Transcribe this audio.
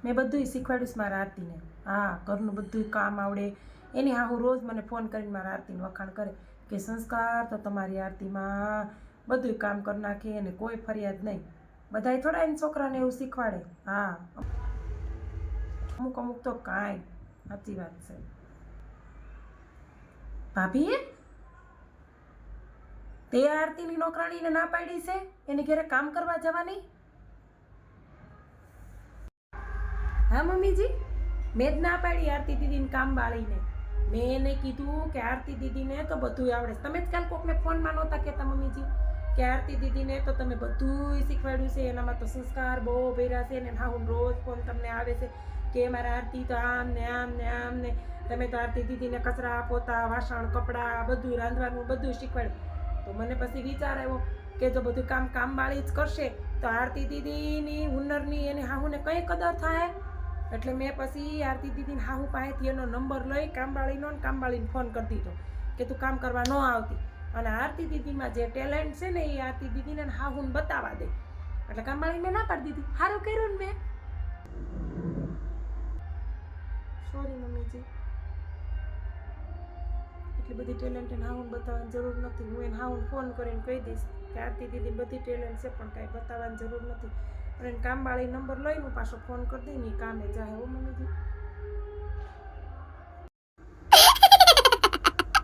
મેં બધું શીખવાડ્યું છે મારા આરતીને. હા, ઘરનું બધું કામ આવડે. એની હા હું રોજ મને ફોન કરીને મારા આરતીને વખાણ કરે કે સંસ્કાર તો તમારી આરતીમાં બધું કામ કરી નાખે અને કોઈ ફરિયાદ નહીં. બધાય થોડા એને છોકરાને એવું શીખવાડે. હા, અમુક અમુક તો કાંઈ. સાચી વાત છે. ભાભી તે આરતીની નોકરાણીને ના પાડી છે એની ઘરે કામ કરવા જવાની? હા મમ્મીજી, મેં જ ના પાડી આરતી દીદીને કામ વાળીને. મેં એને કીધું કે આરતી દીદીને તો બધું આવડે. તમે જ કાલ કોકને ફોનમાં નહોતા કહેતા મમ્મીજી કે આરતી દીદીને તો તમે બધું શીખવાડ્યું છે, એનામાં તો સંસ્કાર બહુ ભર્યા છે ને હા હું રોજ ફોન તમને આવે છે કે મારા આરતી તો આમ ને આમ ને આમ ને તમે તો આરતી દીદીને કચરા પોતા વાસણ કપડાં બધું રાંધવાનું બધું શીખવાડ્યું. તો મને પછી વિચાર આવ્યો કે જો બધું કામવાળી જ કરશે તો આરતી દીદીની હુનરની એને હાહુને કઈ કદર થાય. એટલે મેં પછી આરતી દીદીને હાહુ પાસેથી એનો નંબર લઈ કામવાળીને ફોન કરી દીધો કે તું કામ કરવા ન આવતી અને આરતી દીદીમાં જે ટેલેન્ટ છે ને એ આરતી દીદીને હાહુને બતાવવા દે. એટલે કામવાળીને ના પાડી દીધી. સારું કર્યું ને મેં. સોરી મમ્મીજી, એટલી બધી ટેલેન્ટ એને હાહુને બતાવવાની જરૂર નથી. હું એને હાહુને ફોન કરીને કહી દઈશ કે આરતી દીદી બધી ટેલેન્ટ છે પણ કાંઈ બતાવવાની જરૂર નથી. અને એને કામવાળી નંબર લઈને પાછો ફોન કરી દઈને એ કામે જાય. હો મમ્મીજી.